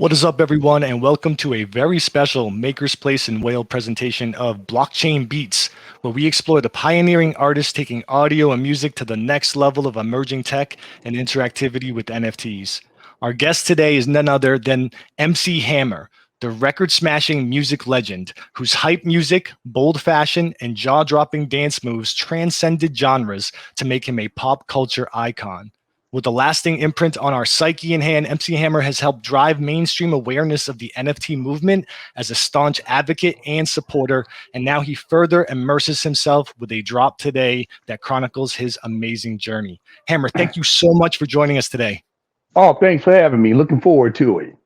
What is up, everyone, and welcome to a very special Makerspace and Whale presentation of Blockchain Beats, where we explore the pioneering artists taking audio and music to the next level of emerging tech and interactivity with NFTs. Our guest today is none other than MC Hammer, the record-smashing music legend, whose hype music, bold fashion, and jaw-dropping dance moves transcended genres to make him a pop culture icon. With a lasting imprint on our psyche in hand, MC Hammer has helped drive mainstream awareness of the NFT movement as a staunch advocate and supporter, and now he further immerses himself with a drop today that chronicles his amazing journey. Hammer, thank you so much for joining us today. Oh, thanks for having me. Looking forward to it.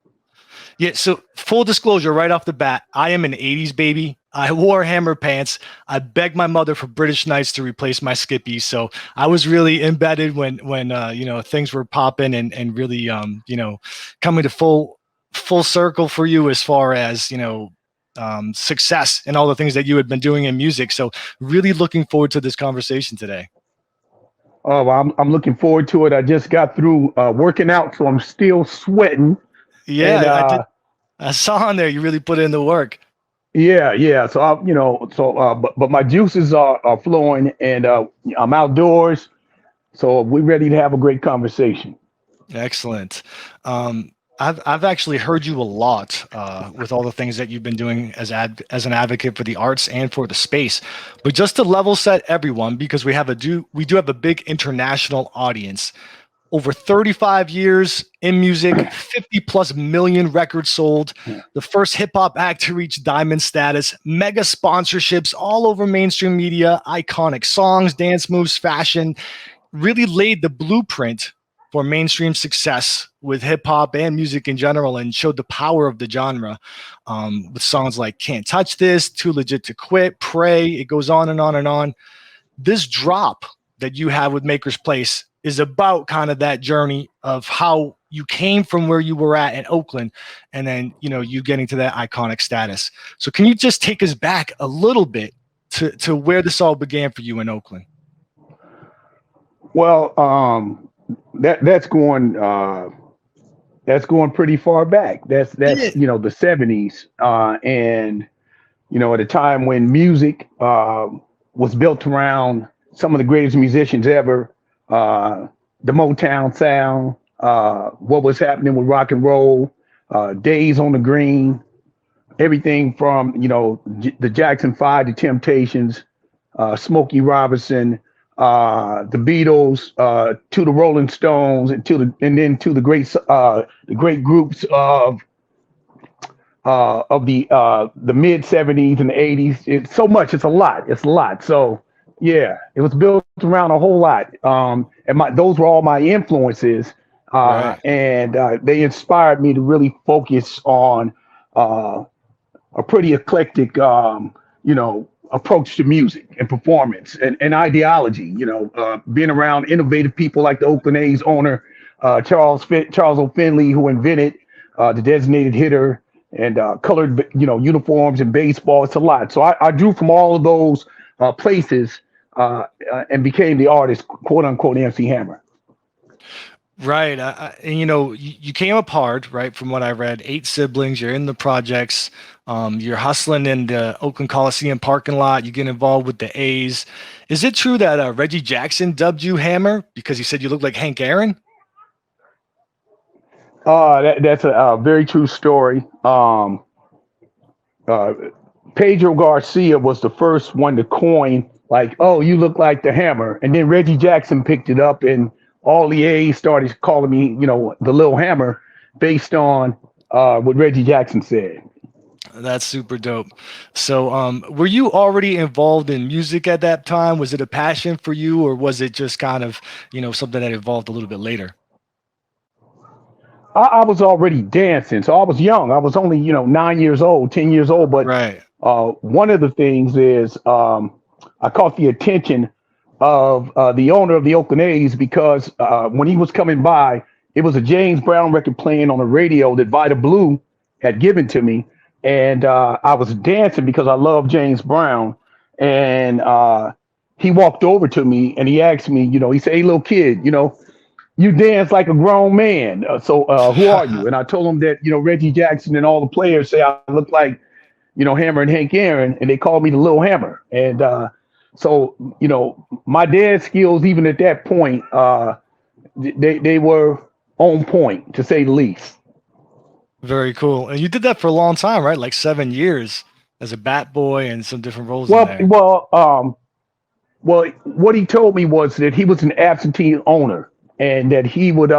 Yeah, so full disclosure right off the bat, I am an 80s baby. I wore Hammer pants. I begged my mother for British Knights to replace my Skippy. So I was really embedded when things were popping and really coming to full circle for you as far as success and all the things that you had been doing in music. So really looking forward to this conversation today. Oh, well, I'm looking forward to it. I just got through working out, so I'm still sweating. Yeah, I saw on there you really put in the work. Yeah. So but my juices are flowing, and I'm outdoors, so we're ready to have a great conversation. Excellent. I've actually heard you a lot with all the things that you've been doing as an advocate for the arts and for the space. But just to level set everyone, because we do have a big international audience. Over 35 years in music, 50 plus million records sold, the first hip hop act to reach diamond status, mega sponsorships all over mainstream media, iconic songs, dance moves, fashion, really laid the blueprint for mainstream success with hip hop and music in general, and showed the power of the genre with songs like Can't Touch This, Too Legit to Quit, Pray. It goes on and on and on. This drop that you have with Makersplace is about kind of that journey of how you came from where you were at in Oakland, and then you getting to that iconic status. So can you just take us back a little bit to where this all began for you in Oakland? Well, that's going pretty far back. That's the '70s, and at a time when music was built around some of the greatest musicians ever. The Motown sound, what was happening with rock and roll, Days on the Green, everything from the Jackson 5, the Temptations, Smokey Robinson, the Beatles, to the Rolling Stones, and then to the great groups of the mid '70s and the '80s. It's so much. It's a lot. So. Yeah, it was built around a whole lot, and those were all my influences, Right. and they inspired me to really focus on a pretty eclectic, approach to music and performance and ideology. Being around innovative people like the Oakland A's owner Charles O. Finley, who invented the designated hitter and colored uniforms in baseball. It's a lot. So I drew from all of those places. And became the artist, quote unquote, MC Hammer. Right. And you came up hard, right? From what I read, 8 siblings, you're in the projects, you're hustling in the Oakland Coliseum parking lot, you get involved with the A's. Is it true that Reggie Jackson dubbed you Hammer because he said you look like Hank Aaron? That's a very true story. Pedro Garcia was the first one to coin, like, oh, you look like the Hammer. And then Reggie Jackson picked it up, and all the A's started calling me, the Little Hammer, based on what Reggie Jackson said. That's super dope. So were you already involved in music at that time? Was it a passion for you, or was it just kind of, something that evolved a little bit later? I was already dancing, so I was young. I was only, 9 years old, 10 years old. But right. One of the things is I caught the attention of the owner of the Oakland A's because when he was coming by, it was a James Brown record playing on the radio that Vida Blue had given to me. And I was dancing because I love James Brown. And he walked over to me and he asked me, he said, hey, little kid, you dance like a grown man. Who are you? And I told him that, Reggie Jackson and all the players say I look like, Hammer and Hank Aaron, and they call me the Little Hammer. And my dance skills, even at that point, they were on point, to say the least. Very cool. And you did that for a long time, right? Like 7 years as a bat boy and some different roles in Well, there. well, um, well, what he told me was that he was an absentee owner, and that he would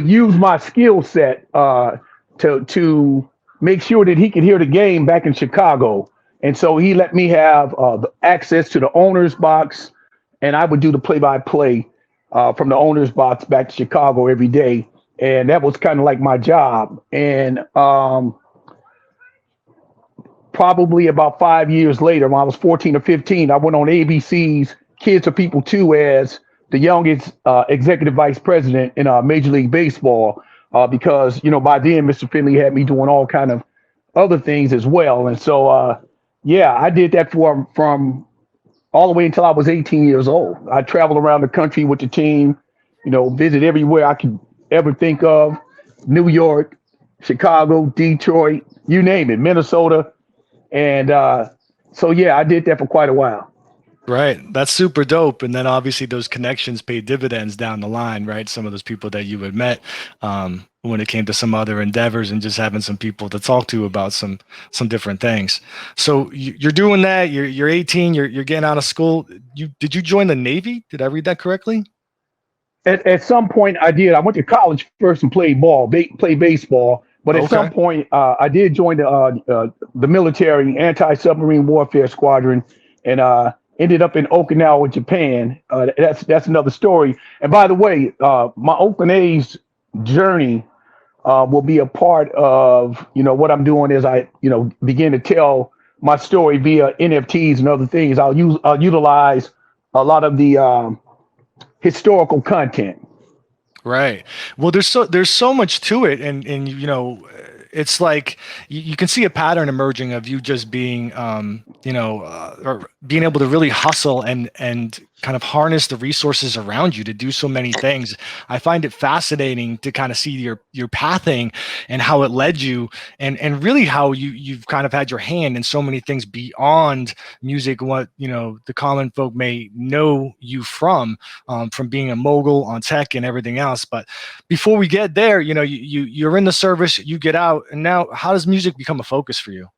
use my skill set to make sure that he could hear the game back in Chicago. And so he let me have the access to the owner's box, and I would do the play-by-play from the owner's box back to Chicago every day. And that was kind of like my job. And probably about 5 years later, when I was 14 or 15, I went on ABC's Kids for People 2 as the youngest executive vice president in Major League Baseball, because by then Mr. Finley had me doing all kind of other things as well. And so yeah, I did that for from all the way until I was 18 years old. I traveled around the country with the team, visit everywhere I could ever think of: New York, Chicago, Detroit, you name it, Minnesota. And so, yeah, I did that for quite a while. Right. That's super dope. And then obviously those connections pay dividends down the line, right? Some of those people that you had met when it came to some other endeavors and just having some people to talk to about some different things. So you're doing that. You're 18. You're getting out of school. Did you join the Navy? Did I read that correctly? At some point, I did. I went to college first and played played baseball. But at some Okay. point, I did join the military anti-submarine warfare squadron, and ended up in Okinawa, Japan. That's another story. And by the way, my Oakland A's journey will be a part of what I'm doing as I begin to tell my story via NFTs and other things. I'll utilize a lot of the historical content. Right. Well, there's so much to it, and it's like you can see a pattern emerging of you just being or being able to really hustle and kind of harness the resources around you to do so many things. I find it fascinating to kind of see your pathing and how it led you, and really how you've kind of had your hand in so many things beyond music, what the common folk may know you from being a mogul on tech and everything else. But before we get there, you're in the service, you get out, and now how does music become a focus for you?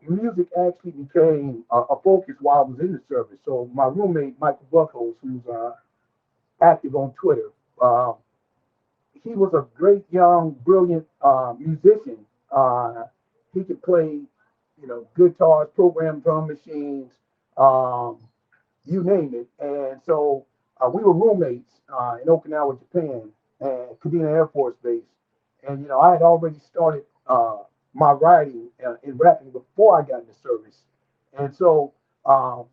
Music actually became a focus while I was in the service. So my roommate, Michael Buckholz, who's active on Twitter, uh, he was a great young, brilliant musician. Uh, he could play, guitars, program drum machines, um, you name it. And so we were roommates in Okinawa, Japan, and Kadena Air Force Base. And I had already started my writing and rapping before I got into service. And so um,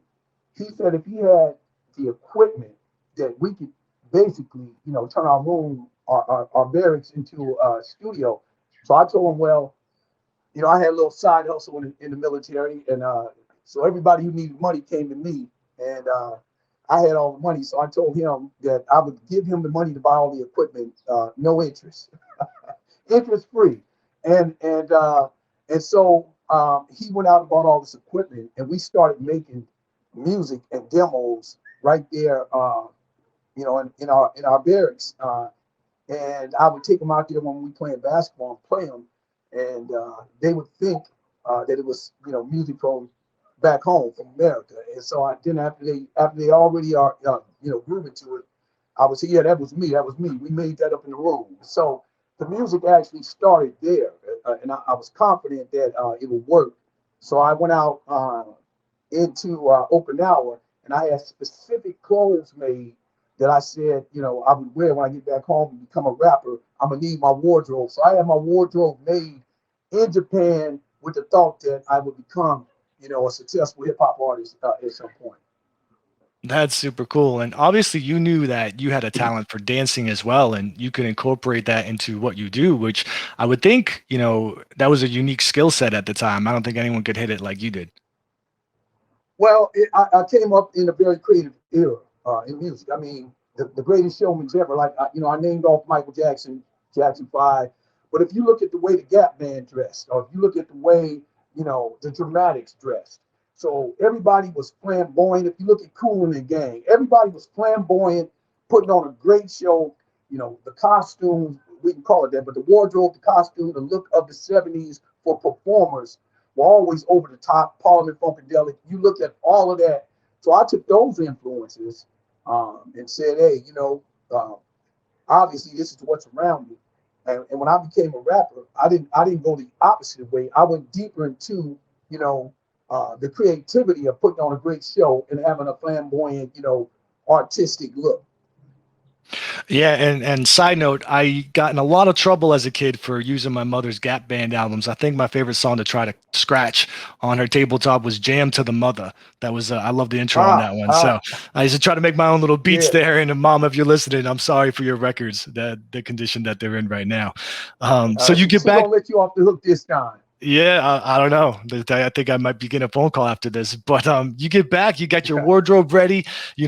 he said if he had the equipment that we could basically, turn our room, our barracks into a studio. So I told him, well, I had a little side hustle in the military, and so everybody who needed money came to me, and I had all the money. So I told him that I would give him the money to buy all the equipment, no interest, interest free, and and so he went out and bought all this equipment, and we started making music and demos right there, in our barracks. And I would take them out there when we playing basketball and play them, and they would think that it was music from back home from America. And so I then after they already are grooving to it, I would say, yeah, that was me. We made that up in the room. So the music actually started there, and I was confident that it would work. So I went out into Okinawa, and I had specific clothes made that I said, I would wear when I get back home and become a rapper. I'm gonna need my wardrobe. So I had my wardrobe made in Japan with the thought that I would become, a successful hip hop artist at some point. That's super cool. And obviously, you knew that you had a talent for dancing as well, and you could incorporate that into what you do, which I would think, that was a unique skill set at the time. I don't think anyone could hit it like you did. Well, I came up in a very creative era in music. I mean, the the greatest showman's ever. Like, I named off Michael Jackson, Jackson 5. But if you look at the way the Gap Band dressed, or if you look at the way, the Dramatics dressed, so everybody was flamboyant. If you look at Kool and the Gang, everybody was flamboyant, putting on a great show. The costumes, we can call it that, but the wardrobe, the costume, the look of the 70s for performers were always over the top. Parliament Funkadelic, you look at all of that. So I took those influences and said, hey, uh, obviously this is what's around me. And when I became a rapper, I didn't go the opposite way. I went deeper into, the creativity of putting on a great show and having a flamboyant, artistic look. Yeah, and side note, I got in a lot of trouble as a kid for using my mother's Gap Band albums. I think my favorite song to try to scratch on her tabletop was "Jam to the Mother." That was I love the intro on that one. So Ah, I used to try to make my own little beats yeah. there. And mom, if you're listening, I'm sorry for your records, that the condition that they're in right now. So you get She back. gonna let you off the hook this time. Yeah, I don't know. I think I might be getting a phone call after this. But you get back, you got your wardrobe ready. You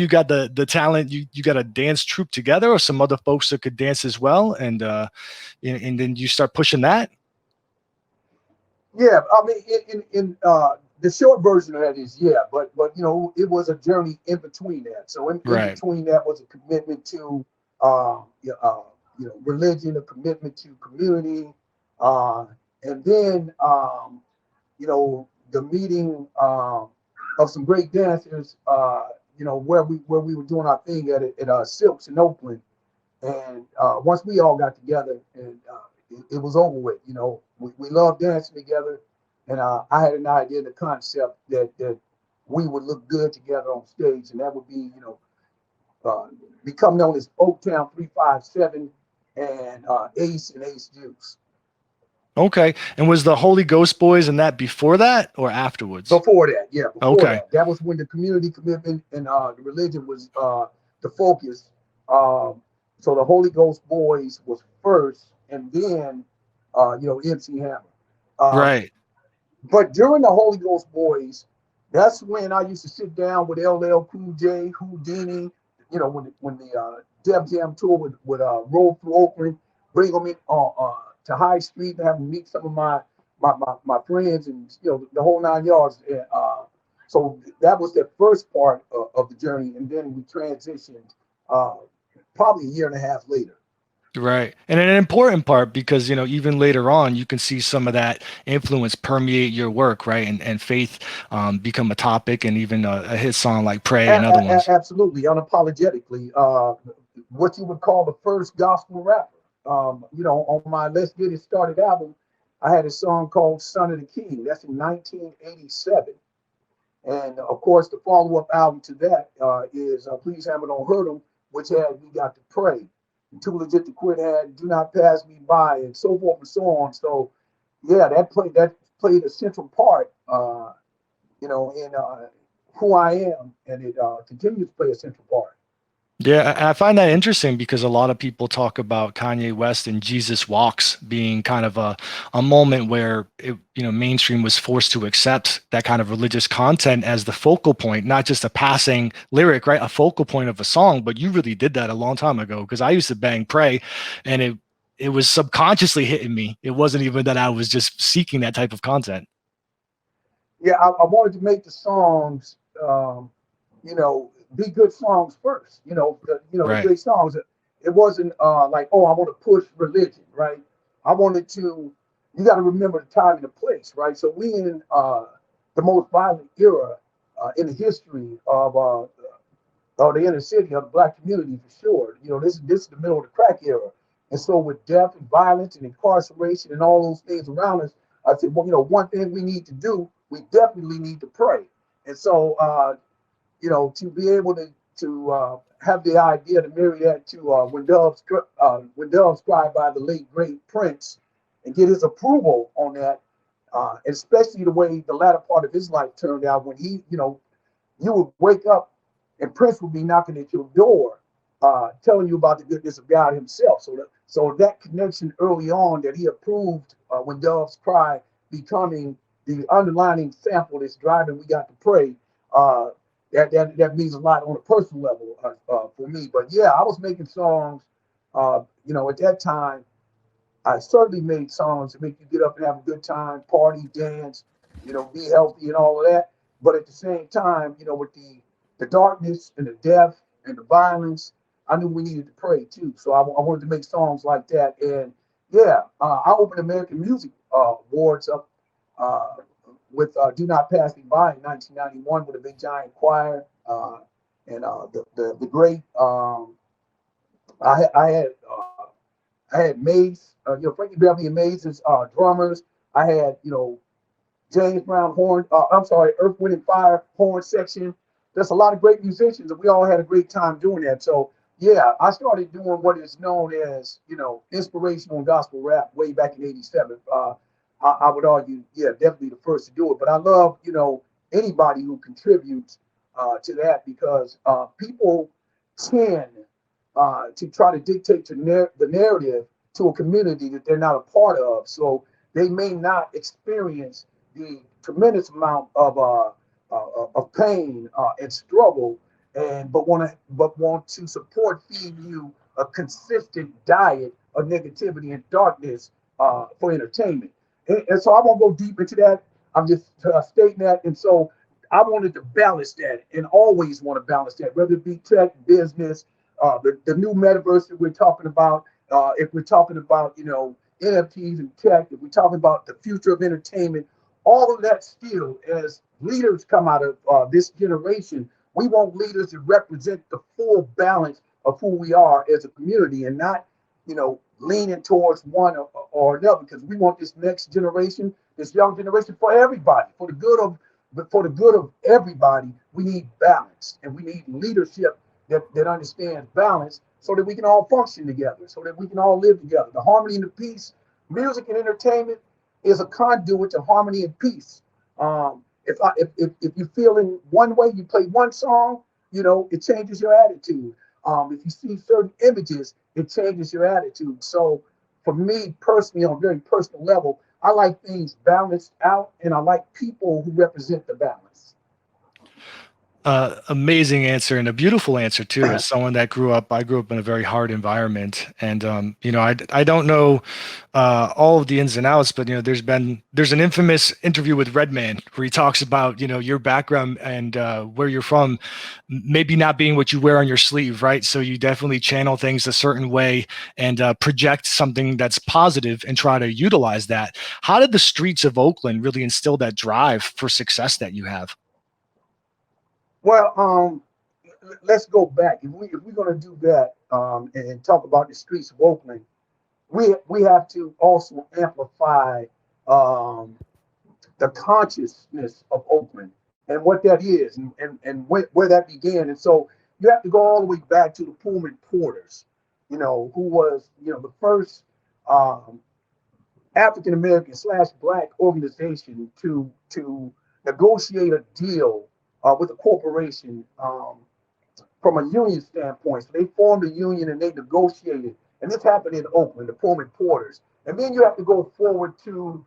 got the talent. You got a dance troupe together, or some other folks that could dance as well, and then you start pushing that. Yeah, I mean, in the short version of that is yeah, but it was a journey in between that. So in Right, between that was a commitment to yeah, religion, a commitment to community, uh, and then the meeting of some great dancers. Where we were doing our thing at Silks in Oakland. And once we all got together, and it was over with. We loved dancing together, and I had an idea, the concept that we would look good together on stage, and that would be, uh, become known as Oaktown 357 and Ace and Ace Juice. okay. And was the Holy Ghost Boys and that before that or afterwards? Before that, yeah, before Okay, that, that was when the community commitment and the religion was the focus. Um, so the Holy Ghost Boys was first, and then MC Hammer. Um, right, but during the Holy Ghost Boys, that's when I used to sit down with LL Cool J, Houdini. When the Def Jam tour would roll through Oakland, bring them in to High Street and have them meet some of my friends and the whole 9 yards. So that was the first part of the journey, and then we transitioned uh, probably a year and a half later. right. And an important part because even later on you can see some of that influence permeate your work, right? And faith become a topic, and even a hit song like "Pray" and other ones. Absolutely, unapologetically, what you would call the first gospel rapper. On my Let's Get It Started album, I had a song called "Son of the King." That's in 1987. And of course, the follow-up album to that is "Please Hammer Don't Hurt 'Em," which had "We Got to Pray." Too Legit to Quit had "Do Not Pass Me By," and so forth and so on. So, yeah, that played a central part, in who I am, and it continues to play a central part. Yeah, I find that interesting because a lot of people talk about Kanye West and Jesus Walks being kind of a moment where mainstream was forced to accept that kind of religious content as the focal point, not just a passing lyric, right? A focal point of a song. But you really did that a long time ago, because I used to bang "Pray," and it was subconsciously hitting me. It wasn't even that I was just seeking that type of content. Yeah, I wanted to make the songs, be good songs first. The Right. great songs. It wasn't like, oh, I want to push religion, right? I wanted to. You got to remember the time and the place, right? So we in the most violent era in the history of the inner city of the black community for sure. This is the middle of the crack era, and so with death and violence and incarceration and all those things around us, I said, well, one thing we need to do, we definitely need to pray. And so, to be able to have the idea to marry that to when Doves Cry by the late great Prince, and get his approval on that, especially the way the latter part of his life turned out when he, you would wake up and Prince would be knocking at your door, telling you about the goodness of God Himself. So that connection early on that He approved when Doves Cry becoming the underlining sample that's driving "We Got to Pray." Uh, that means a lot on a personal level for me. But yeah, I was making songs. You know, at that time, I certainly made songs to make you get up and have a good time, party, dance, you know, be healthy and all of that. But at the same time, you know, with the darkness and the death and the violence, I knew we needed to pray too. So I wanted to make songs like that. And yeah, I opened American Music Awards up uh, with Do Not Pass Me By in 1991 with a big giant choir. And the great, I had I had Mace, you know, Frankie Beverly and Mace as drummers. I had, you know, James Brown horn. I'm sorry, Earth, Wind and Fire horn section. There's a lot of great musicians, and we all had a great time doing that. So yeah, I started doing what is known as, you know, inspirational and gospel rap way back in '87. I would argue, yeah, definitely the first to do it. But I love, you know, anybody who contributes to that because people tend to try to dictate the narrative to a community that they're not a part of. So they may not experience the tremendous amount of pain and struggle, and but want to support feed you a consistent diet of negativity and darkness for entertainment. And so I won't go deep into that. I'm just stating that. And so I wanted to balance that and always want to balance that, whether it be tech, business, the new metaverse that we're talking about. If we're talking about, you know, NFTs and tech, if we're talking about the future of entertainment, all of that still, as leaders come out of this generation, we want leaders to represent the full balance of who we are as a community and not, you know, leaning towards one or another, because we want this next generation, this young generation, for everybody, for the good of everybody. We need balance and we need leadership that understands balance so that we can all function together, so that we can all live together. The harmony and the peace, music and entertainment is a conduit to harmony and peace. If you feel in one way, you play one song, you know, it changes your attitude. If you see certain images, it changes your attitude. So for me personally, on a very personal level, I like things balanced out and I like people who represent the balance. Amazing answer and a beautiful answer too. As someone that I grew up in a very hard environment, and you know, I don't know all of the ins and outs, but you know, there's an infamous interview with Redman where he talks about, you know, your background and where you're from, maybe not being what you wear on your sleeve, right? So you definitely channel things a certain way and project something that's positive and try to utilize that. How did the streets of Oakland really instill that drive for success that you have? Well, let's go back. If we're gonna do that and talk about the streets of Oakland, we have to also amplify um, the consciousness of Oakland and what that is and where that began. And so you have to go all the way back to the Pullman Porters, you know, who was, you know, the first um, African American / Black organization to negotiate a deal with a corporation from a union standpoint. So they formed a union and they negotiated. And this happened in Oakland, the Pullman Porters. And then you have to go forward to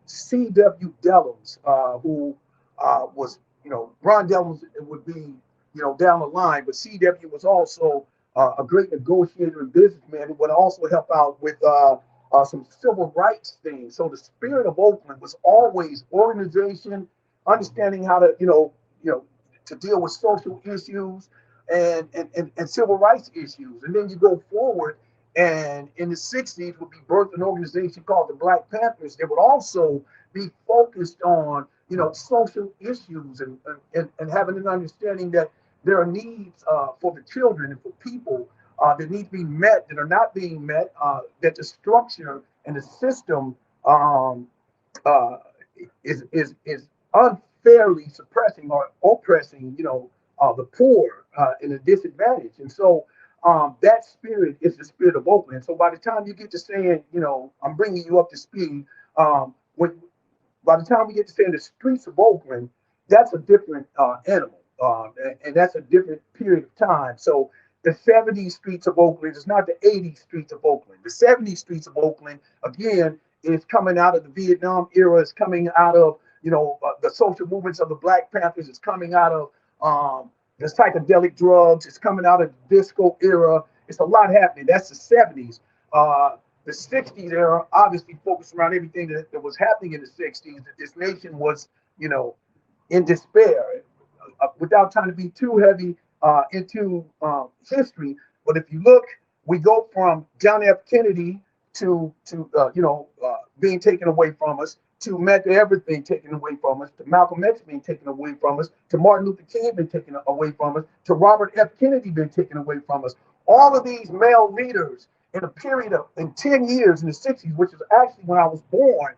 C.W. Dellums, who was, you know, Ron Dellums would be, you know, down the line, but C.W. was also a great negotiator and businessman who would also help out with some civil rights things. So the spirit of Oakland was always organization, understanding how to, to deal with social issues and civil rights issues. And then you go forward, and in the 60s would be birthed an organization called the Black Panthers that would also be focused on, you know, social issues and having an understanding that there are needs for the children and for people that need to be met that are not being met, that the structure and the system um, uh, is unfairly suppressing or oppressing, the poor and the disadvantaged. And so that spirit is the spirit of Oakland. So by the time you get to saying, I'm bringing you up to speed, when by the time we get to saying the streets of Oakland, that's a different animal, and that's a different period of time. So the 70s streets of Oakland is not the 80s streets of Oakland. The 70s streets of Oakland, again, is coming out of the Vietnam era. It's coming out of the social movements of the Black Panthers. It's coming out of the psychedelic drugs. It's coming out of the disco era. It's a lot happening. That's the 70s. The 60s era obviously focused around everything that was happening in the 60s. That this nation was, in despair. Without trying to be too heavy into history, but if you look, we go from John F. Kennedy to being taken away from us, to Medgar Evers being taken away from us, to Malcolm X being taken away from us, to Martin Luther King being taken away from us, to Robert F. Kennedy being taken away from us. All of these male leaders in a period of in 10 years in the 60s, which is actually when I was born,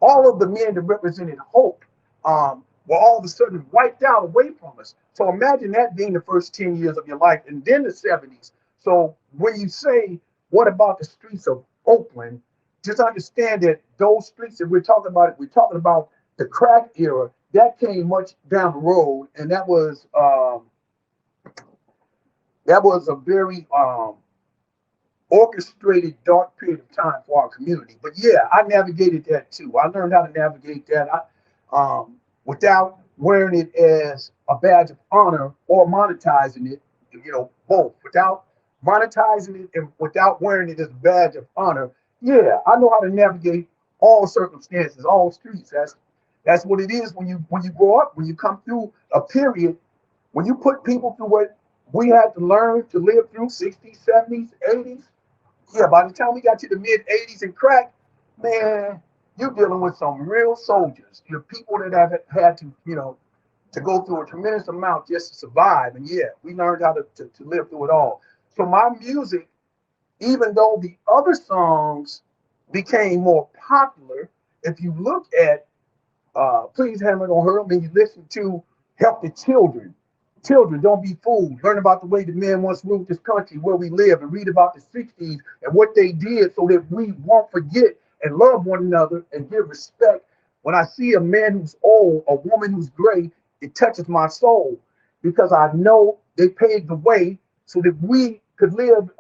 all of the men that represented hope were all of a sudden wiped out away from us. So imagine that being the first 10 years of your life, and then the 70s. So when you say, what about the streets of Oakland? Just understand that those streets that we're talking about the crack era, that came much down the road, and that was a very orchestrated dark period of time for our community. But yeah, I navigated that too. I learned how to navigate that without wearing it as a badge of honor or monetizing it, both. Without monetizing it and without wearing it as a badge of honor. Yeah, I know how to navigate all circumstances, all streets. That's what it is when you grow up, when you come through a period, when you put people through what we had to learn to live through 60s, 70s, 80s. Yeah, by the time we got to the mid 80s and crack, man, you're dealing with some real soldiers. You're people that have had to, to go through a tremendous amount just to survive. And yeah, we learned how to live through it all. So my music, even though the other songs became more popular, if you look at Please Hammer Don't Hurt Me, you listen to Help the Children. Children, don't be fooled. Learn about the way the men once ruled this country, where we live, and read about the 60s and what they did so that we won't forget and love one another and give respect. When I see a man who's old, a woman who's gray, it touches my soul because I know they paved the way so that we could live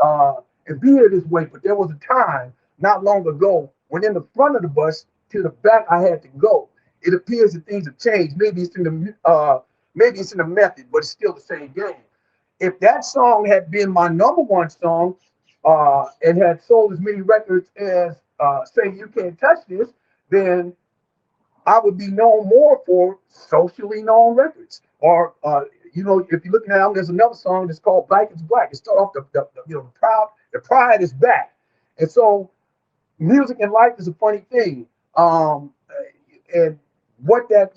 and be here this way. But there was a time not long ago when in the front of the bus to the back I had to go. It appears that things have changed. Maybe it's in the method, but it's still the same game. If that song had been my number one song and had sold as many records as Say You Can't Touch This, then I would be known more for socially known records. Or if you're looking at it, there's another song that's called Black is Black. It starts off the pride is back. And so music and life is a funny thing. And what that,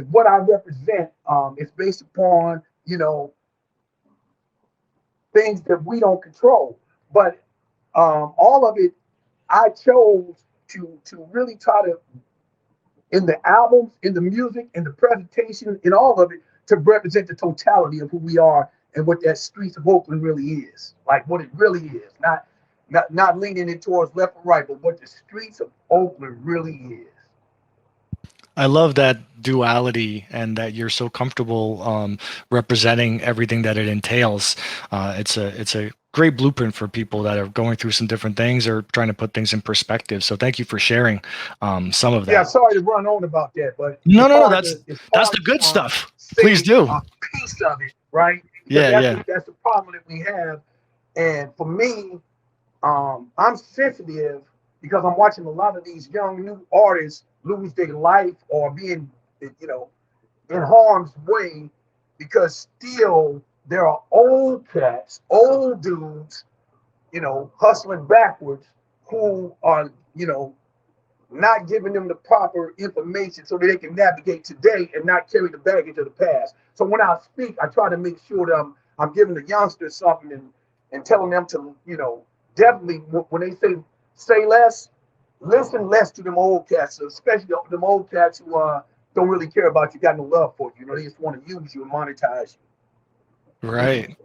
what I represent is based upon, things that we don't control. But all of it, I chose to really try to, in the albums, in the music, in the presentation, in all of it, to represent the totality of who we are and what that streets of Oakland really is. Like what it really is. Not leaning it towards left or right, but what the streets of Oakland really is. I love that duality and that you're so comfortable representing everything that it entails. It's a great blueprint for people that are going through some different things or trying to put things in perspective. So thank you for sharing some of that. Yeah, sorry to run on about that, but no, that's the good stuff. Please do. A piece of it, right? Because that's the problem that we have. And for me, I'm sensitive because I'm watching a lot of these young new artists lose their life or being, in harm's way because still there are old cats, old dudes, hustling backwards who are, not giving them the proper information so that they can navigate today and not carry the baggage of the past. So when I speak, I try to make sure that I'm giving the youngsters something and telling them to, definitely when they say less, listen less to them old cats, especially them old cats who don't really care about you, got no love for you. They just want to use you and monetize you. Right.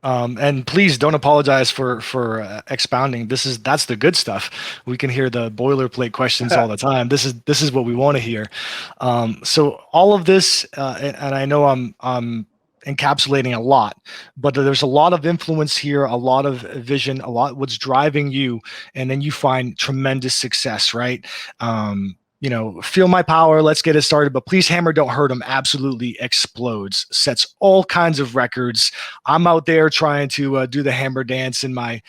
And please don't apologize for expounding. That's the good stuff. We can hear the boilerplate questions all the time. This is what we want to hear. So all of this, and I know I'm encapsulating a lot, but there's a lot of influence here, a lot of vision, a lot what's driving you, and then you find tremendous success, right? feel my power, let's get it started, but please hammer, don't hurt them, absolutely explodes, sets all kinds of records. I'm out there trying to do the hammer dance in my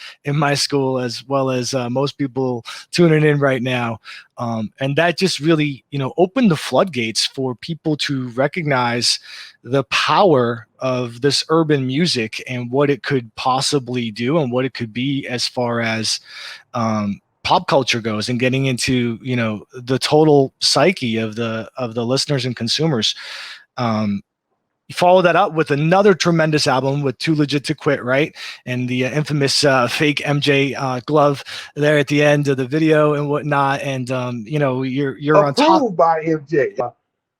school, as well as most people tuning in right now. And that just really, opened the floodgates for people to recognize the power of this urban music and what it could possibly do and what it could be as far as pop culture goes, and getting into the total psyche of the listeners and consumers. You follow that up with another tremendous album with Too Legit to Quit, right? And the infamous fake MJ glove there at the end of the video and whatnot. And you're on top. Approved by MJ.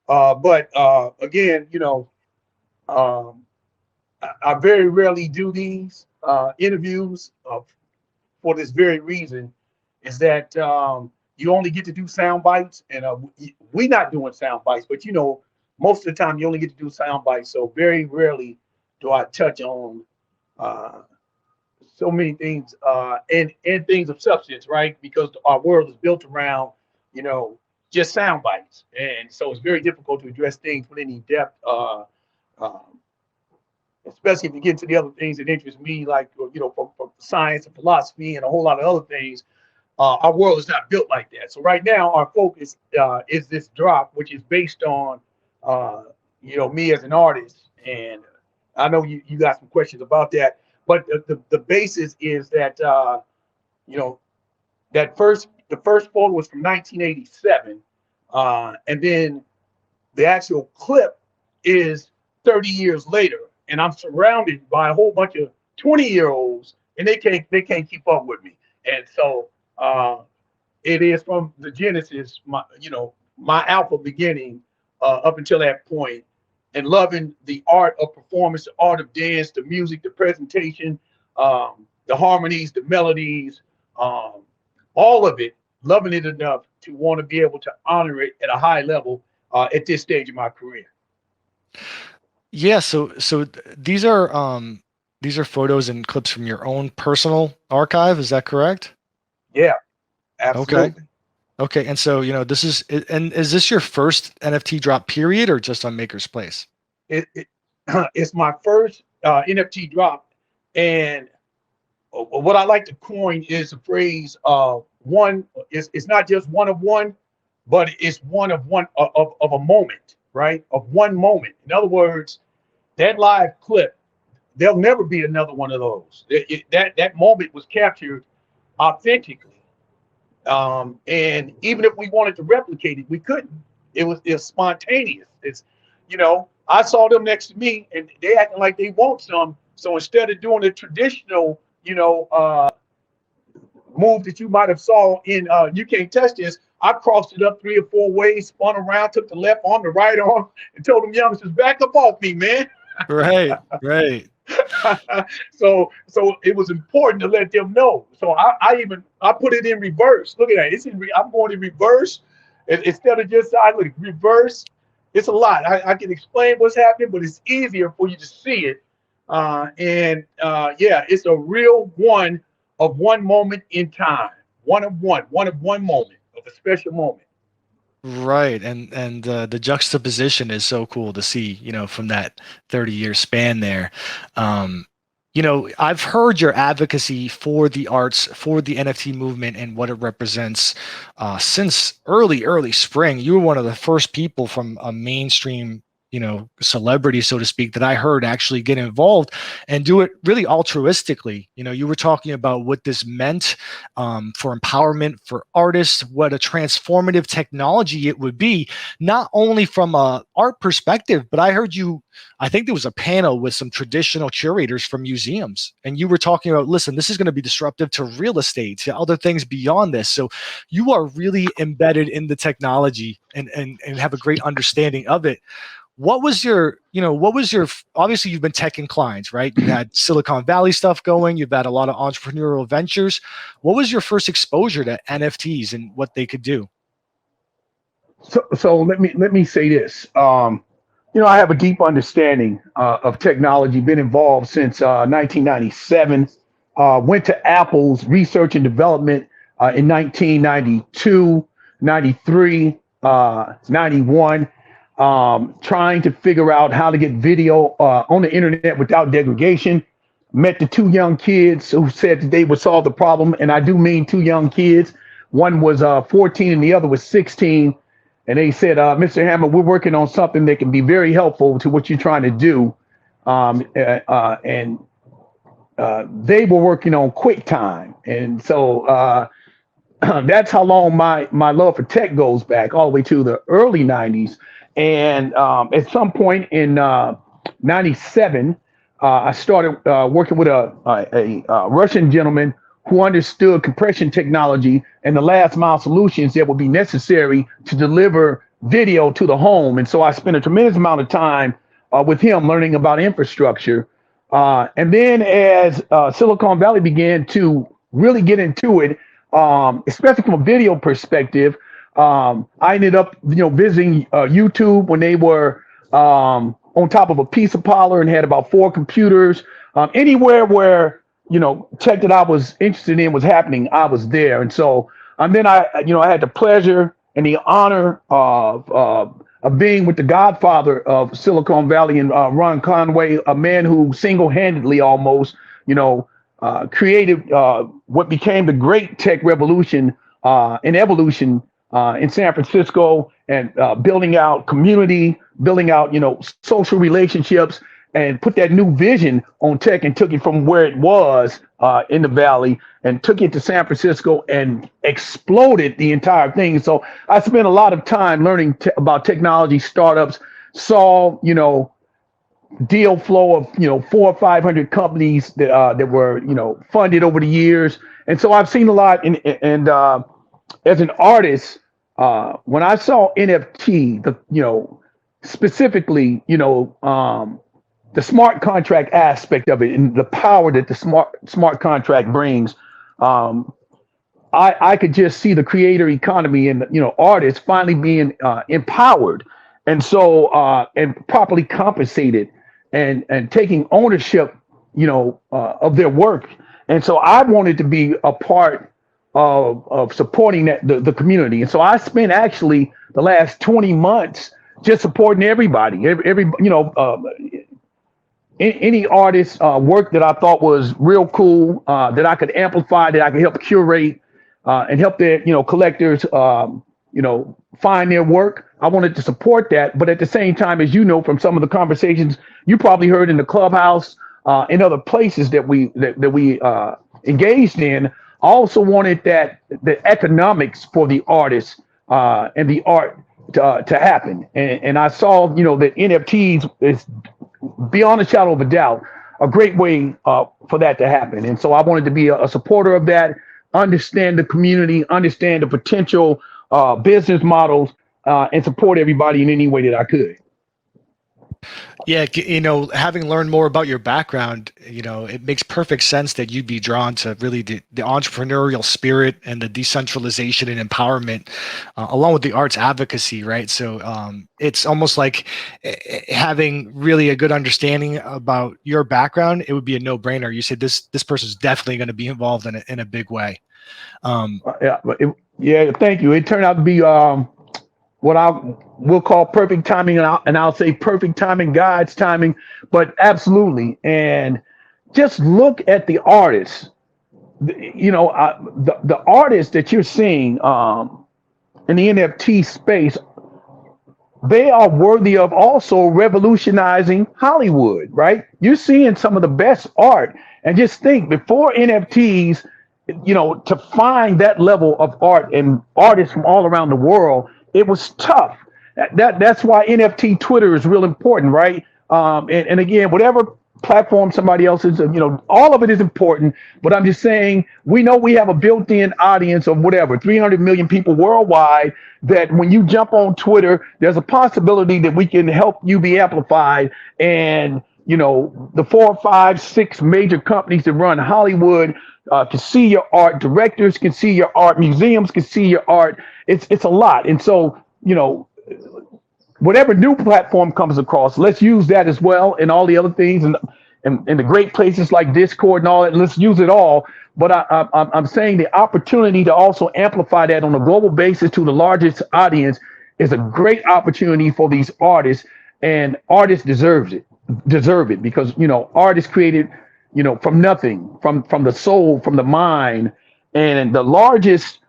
But again, I very rarely do these interviews for this very reason, is that you only get to do sound bites, and we're not doing sound bites, but most of the time you only get to do sound bites. So very rarely do I touch on so many things and things of substance, right? Because our world is built around, just sound bites. And so it's very difficult to address things with any depth, especially if you get into the other things that interest me, like, from science and philosophy and a whole lot of other things. Our world is not built like that. So right now, our focus is this drop, which is based on, me as an artist. And I know you got some questions about that, but the basis is that, the first photo was from 1987. And then the actual clip is 30 years later. And I'm surrounded by a whole bunch of 20-year-olds, and they can't keep up with me. And so it is from the genesis, my alpha beginning up until that point, and loving the art of performance, the art of dance, the music, the presentation, the harmonies, the melodies, all of it, loving it enough to want to be able to honor it at a high level at this stage of my career. Yeah, so these are photos and clips from your own personal archive, is that correct? Yeah, absolutely. Okay, and so is this your first NFT drop period, or just on Makerspace? It's my first NFT drop, and what I like to coin is a phrase one. It's not just one of one, but it's one of a moment, right? Of one moment. In other words, that live clip, there'll never be another one of those. That moment was captured authentically. And even if we wanted to replicate it, we couldn't. It was spontaneous. It's, I saw them next to me and they acting like they want some. So instead of doing the traditional, move that you might have saw in You Can't Touch This, I crossed it up 3 or 4 ways, spun around, took the left arm, the right arm, and told them youngsters, back up off me, man. Right. So it was important to let them know. So I put it in reverse. Look at that. I'm going in reverse instead of just silent. Reverse. It's a lot. I can explain what's happening, but it's easier for you to see it. It's a real one of one moment in time. One of one moment, of a special moment. Right, and the juxtaposition is so cool to see, from that 30-year span there. I've heard your advocacy for the arts, for the NFT movement, and what it represents since early spring. You were one of the first people from a mainstream, celebrity, so to speak, that I heard actually get involved and do it really altruistically. You were talking about what this meant for empowerment for artists, what a transformative technology it would be, not only from a art perspective, but I think there was a panel with some traditional curators from museums, and you were talking about, listen, this is going to be disruptive to real estate, to other things beyond this. So you are really embedded in the technology and have a great understanding of it. What was your, obviously you've been tech inclined, right? You had Silicon Valley stuff going, you've had a lot of entrepreneurial ventures. What was your first exposure to NFTs and what they could do? So let me say this. I have a deep understanding of technology, been involved since 1997, went to Apple's research and development in 1992, 93, 91, trying to figure out how to get video on the internet without degradation. Met the two young kids who said that they would solve the problem. And I do mean two young kids. One was 14 and the other was 16. And they said, Mr. Hammond, we're working on something that can be very helpful to what you're trying to do. And they were working on QuickTime. And so that's how long my love for tech goes back, all the way to the early 90s. And at some point in 97, I started working with a Russian gentleman who understood compression technology and the last mile solutions that would be necessary to deliver video to the home. And so I spent a tremendous amount of time with him learning about infrastructure. And then as Silicon Valley began to really get into it, especially from a video perspective, I ended up, visiting YouTube when they were on top of a pizza parlor and had about 4 computers. Anywhere where tech that I was interested in was happening, I was there. And so, and then I had the pleasure and the honor of being with the godfather of Silicon Valley and Ron Conway, a man who single-handedly almost, created what became the great tech revolution and evolution in San Francisco, and building out community, building out, social relationships, and put that new vision on tech and took it from where it was in the Valley and took it to San Francisco and exploded the entire thing. So I spent a lot of time learning about technology startups, saw, deal flow of, 400 or 500 companies that were, funded over the years. And so I've seen a lot. And as an artist, when I saw NFT, specifically, the smart contract aspect of it and the power that the smart contract brings, I could just see the creator economy and artists finally being empowered, and so and properly compensated, and taking ownership, of their work. And so I wanted to be a part of supporting the community. And so I spent actually the last 20 months just supporting everybody, any artist work that I thought was real cool, that I could amplify, that I could help curate, and help their, collectors, find their work. I wanted to support that. But at the same time, as you know, from some of the conversations you probably heard in the clubhouse, and other places that we engaged in, I also wanted that the economics for the artists and the art to happen. And I saw, that NFTs is, beyond a shadow of a doubt, a great way for that to happen. And so I wanted to be a supporter of that, understand the community, understand the potential business models, and support everybody in any way that I could. Yeah, having learned more about your background, it makes perfect sense that you'd be drawn to really the entrepreneurial spirit and the decentralization and empowerment, along with the arts advocacy, right? So it's almost like having really a good understanding about your background. It would be a no-brainer. You said this person's definitely going to be involved in a big way. Thank you. It turned out to be what I will call perfect timing, and I'll say perfect timing, God's timing, but absolutely. And just look at the artists, the artists that you're seeing in the NFT space, they are worthy of also revolutionizing Hollywood, right? You're seeing some of the best art, and just think, before NFTs, to find that level of art and artists from all around the world, it was tough. That's why NFT Twitter is real important, right? And again, whatever platform somebody else is, all of it is important. But I'm just saying, we know we have a built-in audience of 300 million people worldwide, that when you jump on Twitter, there's a possibility that we can help you be amplified. And, the 4, 5, 6 major companies that run Hollywood can see your art, directors can see your art, museums can see your art. It's a lot. And so, whatever new platform comes across, let's use that as well, and all the other things, and the great places like Discord and all that. Let's use it all. But I'm saying the opportunity to also amplify that on a global basis to the largest audience is a great opportunity for these artists, and artists deserve it because artists created from nothing, from the soul, from the mind, and the largest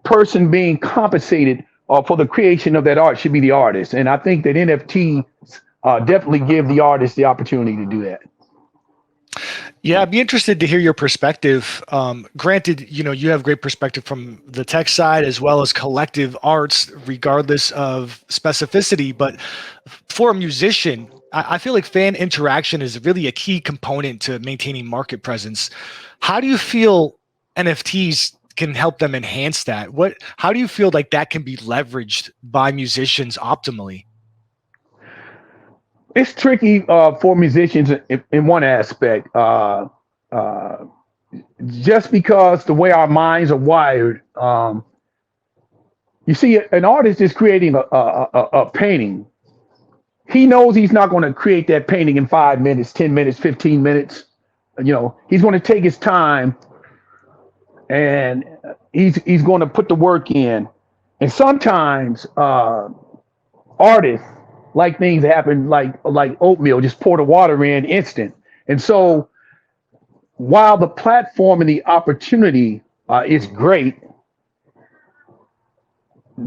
person being compensated for the creation of that art should be the artist. And I think that NFT definitely give the artist the opportunity to do that. Yeah, I'd be interested to hear your perspective. Granted, you have great perspective from the tech side as well as collective arts, regardless of specificity. But for a musician, I feel like fan interaction is really a key component to maintaining market presence. How do you feel NFTs can help them enhance that? How do you feel like that can be leveraged by musicians optimally? It's tricky for musicians in one aspect, just because the way our minds are wired. You see, an artist is creating a painting. He knows he's not going to create that painting in 5 minutes, 10 minutes, 15 minutes. He's going to take his time, and he's going to put the work in. And sometimes artists like things happen like oatmeal, just pour the water in instant. And so while the platform and the opportunity is great,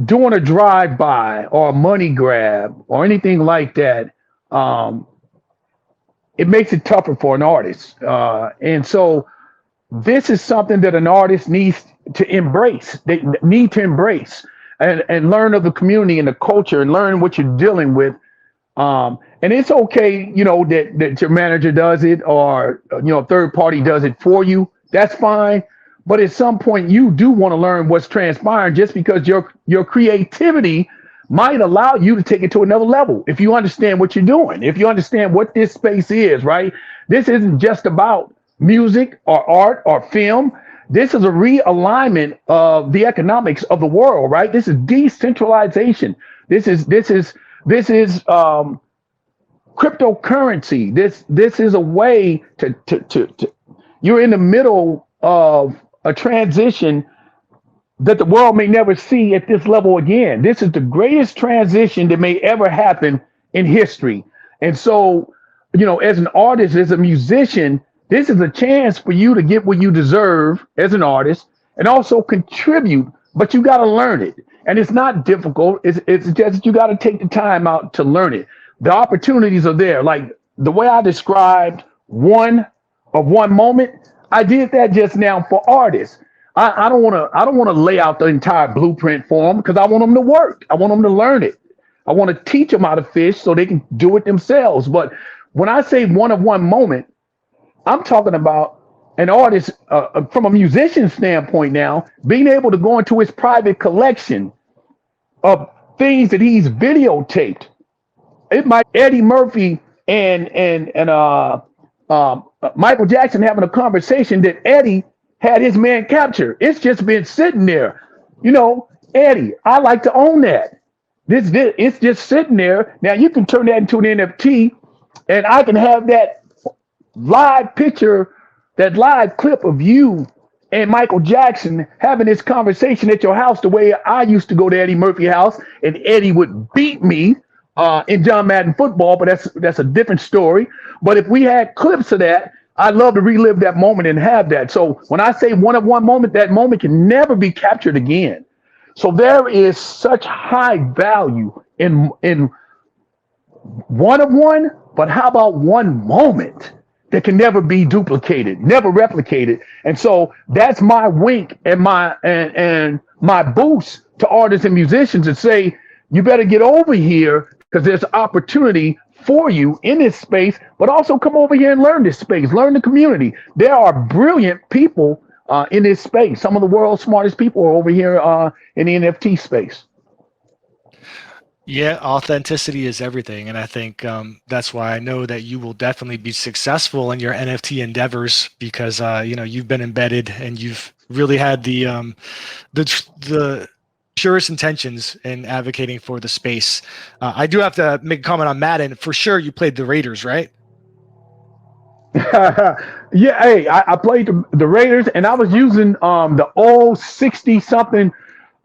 doing a drive-by or a money grab or anything like that, it makes it tougher for an artist. And so this is something that an artist needs to embrace. They need to embrace and learn of the community and the culture and learn what you're dealing with. And it's okay, that your manager does it or, a third party does it for you. That's fine. But at some point you do want to learn what's transpiring, just because your creativity might allow you to take it to another level. If you understand what you're doing, if you understand what this space is, right? This isn't just about music or art or film. This is a realignment of the economics of the world, right? This is decentralization. This is cryptocurrency. This is a way to you're in the middle of a transition that the world may never see at this level again. This is the greatest transition that may ever happen in history. And so, as an artist, as a musician, this is a chance for you to get what you deserve as an artist and also contribute, but you got to learn it. And it's not difficult. It's just you got to take the time out to learn it. The opportunities are there. Like the way I described one moment, I did that just now for artists. I don't want to lay out the entire blueprint for them because I want them to work. I want them to learn it. I want to teach them how to fish so they can do it themselves. But when I say one moment, I'm talking about an artist from a musician standpoint now, being able to go into his private collection of things that he's videotaped. It might Eddie Murphy and Michael Jackson having a conversation that Eddie had his man capture. It's just been sitting there. Eddie, I like to own that. This it's just sitting there. Now you can turn that into an NFT, and I can have that live picture, that live clip of you and Michael Jackson having this conversation at your house the way I used to go to Eddie Murphy's house, and Eddie would beat me in John Madden football, but that's a different story. But if we had clips of that, I'd love to relive that moment and have that. So when I say one moment, that moment can never be captured again. So there is such high value in one, but how about one moment that can never be duplicated, never replicated? And so that's my wink and my boost to artists and musicians to say, you better get over here because there's opportunity for you in this space, but also come over here and learn this space, learn the community. There are brilliant people in this space. Some of the world's smartest people are over here in the NFT space. Yeah, authenticity is everything. And I think that's why I know that you will definitely be successful in your NFT endeavors because, you've been embedded and you've really had the purest intentions in advocating for the space. I do have to make a comment on Madden. For sure, you played the Raiders, right? Yeah, hey, I played the Raiders, and I was using the old 60-something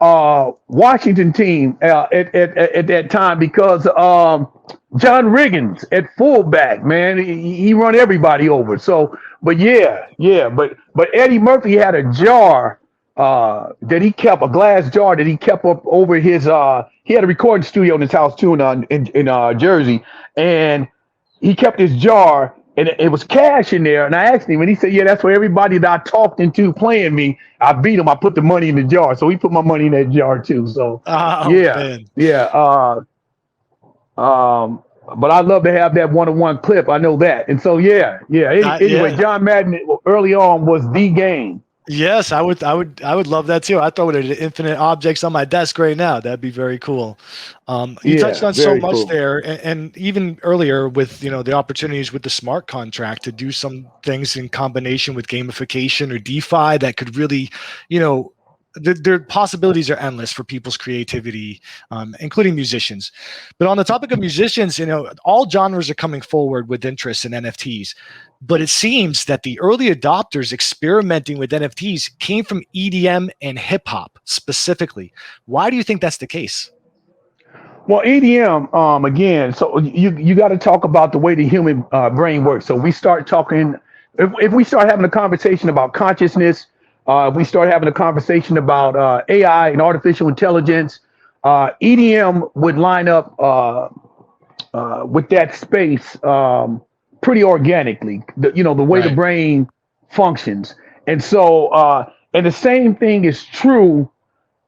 Washington team at that time because John Riggins at fullback, man, he run everybody over. So, but but Eddie Murphy had a jar that he kept, a glass jar that he kept up over his. He had a recording studio in his house too in Jersey, and he kept his jar. And it was cash in there. And I asked him, and he said, "Yeah, that's where everybody that I talked into playing me, I beat him. I put the money in the jar." So he put my money in that jar too. So Oh yeah, man. yeah. But I'd love to have that one-on-one clip. I know that. And so Anyway, Yeah. John Madden early on was the game. Yes, I would love that too. I throw it at infinite objects on my desk right now. That'd be very cool. You touched Yeah, on so very much cool. there, and even earlier with the opportunities with the smart contract to do some things in combination with gamification or DeFi that could really, their possibilities are endless for people's creativity, including musicians. But on the topic of musicians, all genres are coming forward with interest in NFTs. But it seems that the early adopters experimenting with NFTs came from EDM and hip hop specifically. Why do you think that's the case? Well, EDM, again, so you got to talk about the way the human brain works. So we start talking, if we start having a conversation about consciousness, if we start having a conversation about AI and artificial intelligence, EDM would line up with that space pretty organically. The way the Right. brain functions, and so and the same thing is true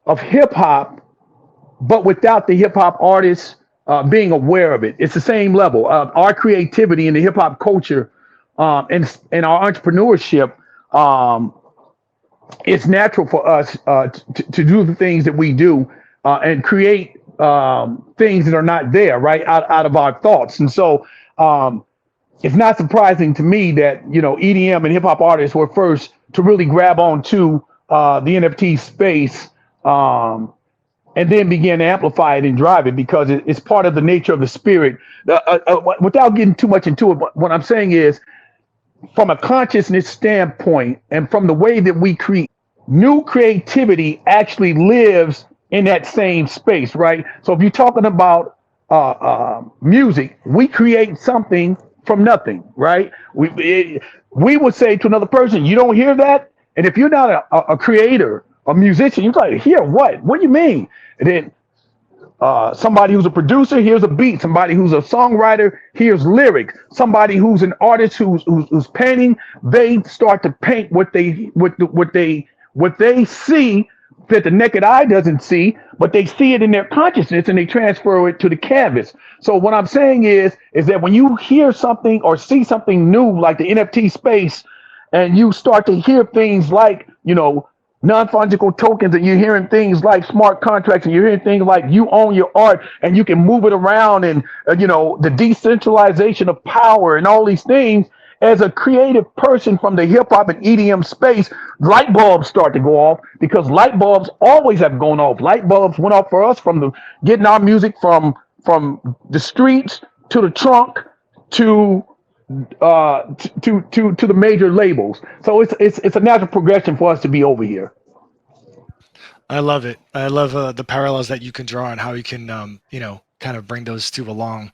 of hip hop, but without the hip hop artists being aware of it. It's the same level. Our creativity in the hip hop culture and our entrepreneurship. It's natural for us to do the things that we do and create things that are not there, right, out of our thoughts. And so it's not surprising to me that EDM and hip hop artists were first to really grab onto the NFT space, and then begin to amplify it and drive it because it's part of the nature of the spirit. Without getting too much into it, what I'm saying is, from a consciousness standpoint and from the way that we create, new creativity actually lives in that same space, right? So if you're talking about music, we create something from nothing, right? We would say to another person, "You don't hear that?" And if you're not a creator, a musician, you're like, "Hear what? What do you mean?" And then somebody who's a producer hears a beat. Somebody who's a songwriter hears lyrics. Somebody who's an artist who's painting, they start to paint what they see that the naked eye doesn't see, but they see it in their consciousness and they transfer it to the canvas. So what I'm saying is that when you hear something or see something new like the NFT space, and you start to hear things like non-fungible tokens, and you're hearing things like smart contracts, and you're hearing things like you own your art and you can move it around, and the decentralization of power and all these things. As a creative person from the hip hop and EDM space, light bulbs start to go off because light bulbs always have gone off. Light bulbs went off for us from getting our music from the streets to the trunk to to the major labels. So it's a natural progression for us to be over here. I love it. I love the parallels that you can draw and how you can, kind of bring those two along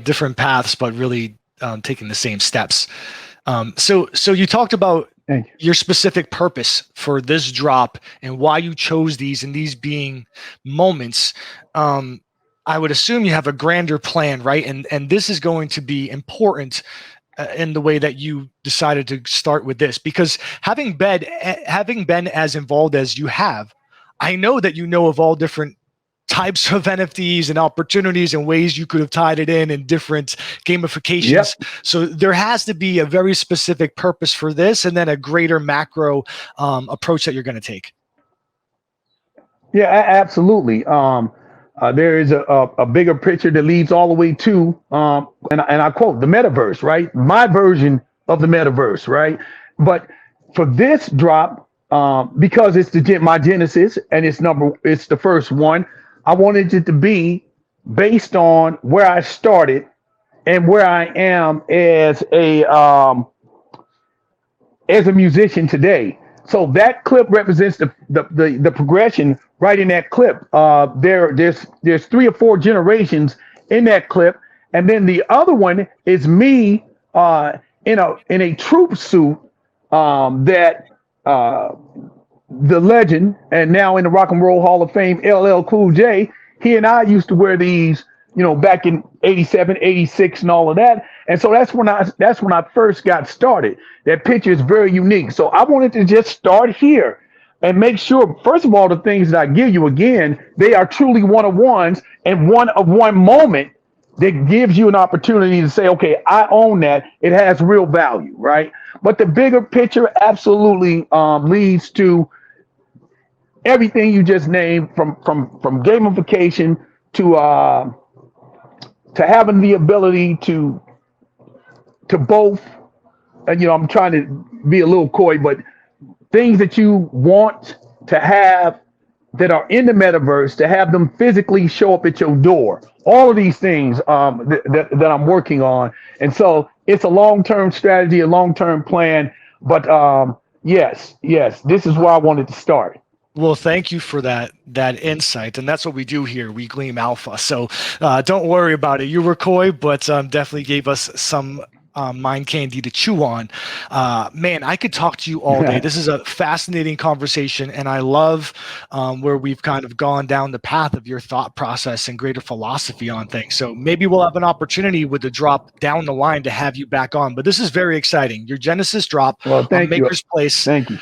different paths, but really taking the same steps. So you talked about Thank you. your specific purpose for this drop and why you chose these and these being moments. I would assume you have a grander plan, right? And this is going to be important in the way that you decided to start with this, because having been as involved as you have, I know that you know of all different types of NFTs and opportunities and ways you could have tied it in different gamifications. Yep. So there has to be a very specific purpose for this, and then a greater macro approach that you're going to take. Yeah, absolutely. There is a bigger picture that leads all the way to, and I quote, the metaverse, right? My version of the metaverse, right? But for this drop, because it's my genesis and it's the first one, I wanted it to be based on where I started and where I am as a musician today. So that clip represents the progression right in that clip. There's 3 or 4 generations in that clip, and then the other one is me in a troop suit that the legend and now in the Rock and Roll Hall of Fame, LL Cool J, he and I used to wear these, back in 87, 86 and all of that. And so that's when I first got started. That picture is very unique. So I wanted to just start here and make sure, first of all, the things that I give you again, they are truly one of ones and one of one moment that gives you an opportunity to say, okay, I own that. It has real value, right? But the bigger picture absolutely leads to everything you just named, from gamification to having the ability to both. And I'm trying to be a little coy, but things that you want to have that are in the metaverse, to have them physically show up at your door. All of these things that I'm working on. And so it's a long-term strategy, a long-term plan. But yes, this is where I wanted to start. Well, thank you for that insight, and that's what we do here. We gleam alpha, so don't worry about it. You were coy, but definitely gave us some mind candy to chew on. Man, I could talk to you all day. This is a fascinating conversation, and I love where we've kind of gone down the path of your thought process and greater philosophy on things. So maybe we'll have an opportunity with the drop down the line to have you back on. But this is very exciting. Your Genesis drop on Makersplace. Thank you.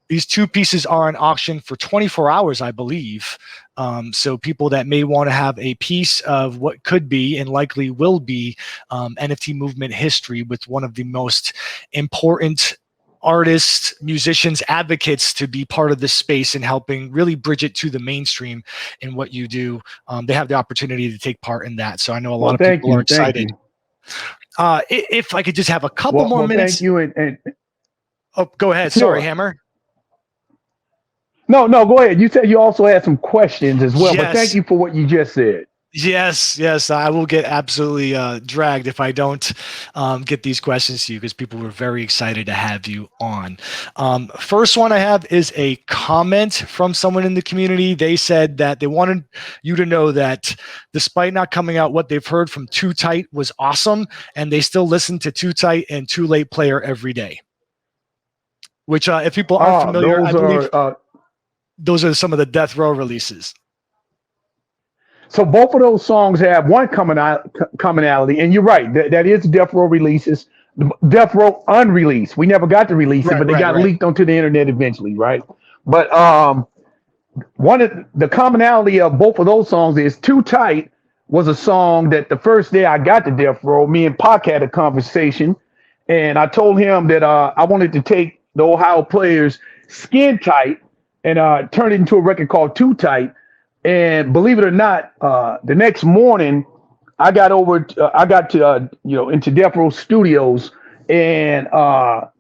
These 2 pieces are on auction for 24 hours, I believe. So people that may want to have a piece of what could be and likely will be NFT movement history with one of the most important artists, musicians, advocates to be part of this space and helping really bridge it to the mainstream in what you do. They have the opportunity to take part in that. So I know a lot of people are excited. If I could just have a couple more minutes. Thank you. And oh, go ahead. Sure. Sorry, Hammer. No, go ahead. You said you also had some questions as well, Yes. but thank you for what you just said. Yes, I will get absolutely dragged if I don't get these questions to you, because people were very excited to have you on. First one I have is a comment from someone in the community. They said that they wanted you to know that despite not coming out, what they've heard from Too Tight was awesome, and they still listen to Too Tight and Too Late Player every day. Which, if people aren't familiar, I believe those are some of the Death Row releases. So both of those songs have one commonality, and you're right. That is Death Row releases. Death Row unreleased. We never got to release it, but they got leaked onto the internet eventually, right? But one of the commonality of both of those songs is Too Tight was a song that the first day I got to Death Row, me and Pac had a conversation, and I told him that I wanted to take the Ohio Players' Skin Tight and turn it into a record called Too Tight. And believe it or not, the next morning I got into Death Row Studios, and but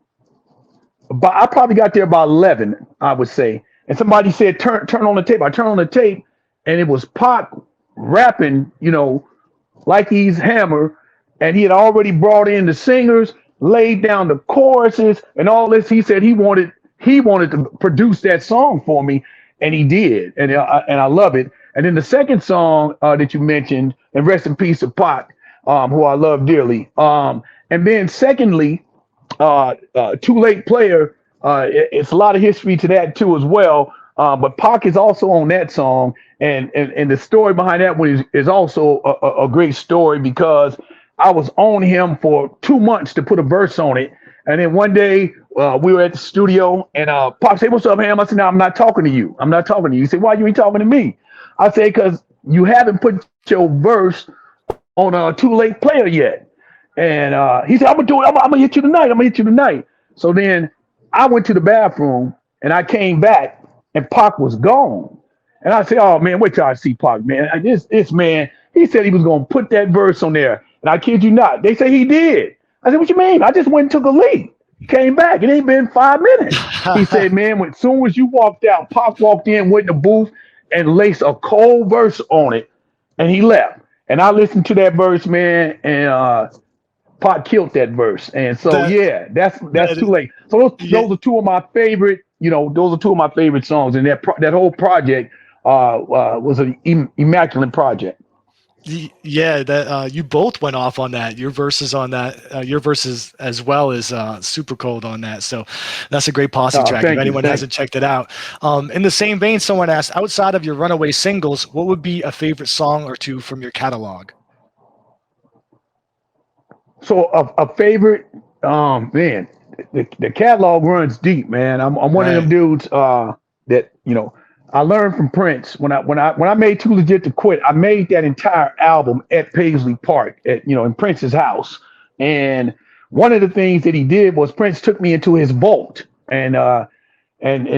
I probably got there about 11, I would say. And somebody said, turn on the tape. I turned on the tape, and it was Pac rapping, like he's Hammer, and he had already brought in the singers, laid down the choruses, and all this. He said he wanted to produce that song for me. And he did, and I love it. And then the second song that you mentioned, and rest in peace to Pac, who I love dearly. And then secondly, Too Late Player, it's a lot of history to that too as well. But Pac is also on that song, and the story behind that one is also a great story, because I was on him for 2 months to put a verse on it. And then one day we were at the studio, and Pac said, "What's up, Ham?" I said, "No, I'm not talking to you. I'm not talking to you." He said, "Why you ain't talking to me?" I said, "Because you haven't put your verse on a Too Late Player yet." And he said, "I'm gonna do it. I'm gonna hit you tonight. I'm gonna hit you tonight." So then I went to the bathroom, and I came back, and Pac was gone. And I said, "Oh man, wait till I see Pac, man. This man, he said he was gonna put that verse on there, and I kid you not, they say he did." I said, "What you mean? I just went and took a leak. Came back. It ain't been 5 minutes." He said, "Man, as soon as you walked out, Pac walked in, went in the booth, and laced a cold verse on it, and he left." And I listened to that verse, man, and Pac killed that verse. And so that's Too Late. So those are two of my favorite, those are two of my favorite songs, and that whole project was an immaculate project. Yeah, that you both went off on that. Your verses on that, your verses as well as super cold on that. So that's a great posse track. If Thank you. anyone hasn't checked it out, in the same vein, someone asked, outside of your runaway singles, what would be a favorite song or two from your catalog? So a favorite, man, the catalog runs deep, man. I'm one of them Right. dudes that I learned from Prince when I made Too Legit to Quit. I made that entire album at Paisley Park at in Prince's house, and one of the things that he did was Prince took me into his vault and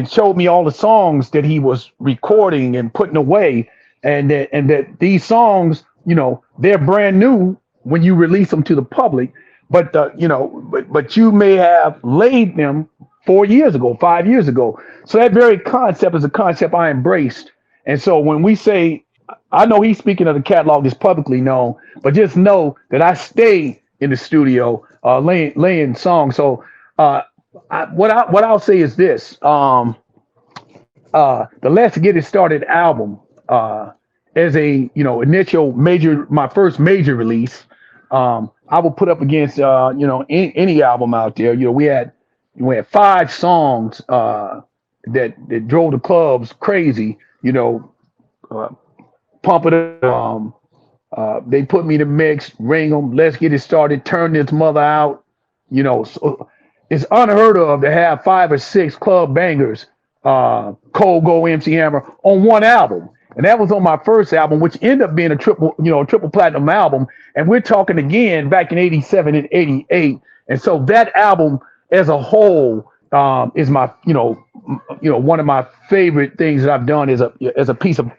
showed me all the songs that he was recording and putting away, and that these songs, they're brand new when you release them to the public, but but you may have laid them 4 years ago, 5 years ago. So that very concept is a concept I embraced. And so when we say, I know he's speaking of the catalog is publicly known, but just know that I stay in the studio laying songs. So what I'll say is this: the Let's Get It Started album, as a initial major, my first major release, I will put up against any album out there. We had 5 songs that drove the clubs crazy. Uh, Pump It Up. They Put Me to Mix, Ring 'Em, Let's Get It Started, Turn This Mother Out. So it's unheard of to have 5 or 6 club bangers, Cold Go, MC Hammer on one album. And that was on my first album, which ended up being a triple platinum album. And we're talking again back in '87 and '88. And so that album as a whole is my, one of my favorite things that I've done as a piece of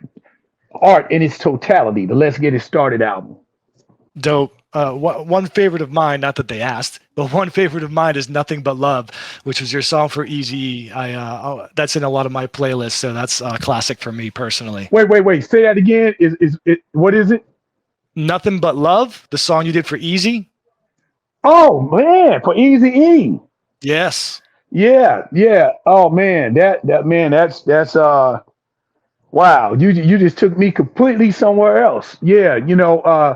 art in its totality. The Let's Get It Started album. Dope. One favorite of mine, not that they asked, but one favorite of mine is Nothing But Love, which was your song for Easy. That's in a lot of my playlists, so that's a classic for me personally. Wait. Say that again. Is it, what is it? Nothing But Love, the song you did for Easy. Oh man, for Easy E. Yes. Yeah. Oh man, that's wow. You just took me completely somewhere else. Yeah,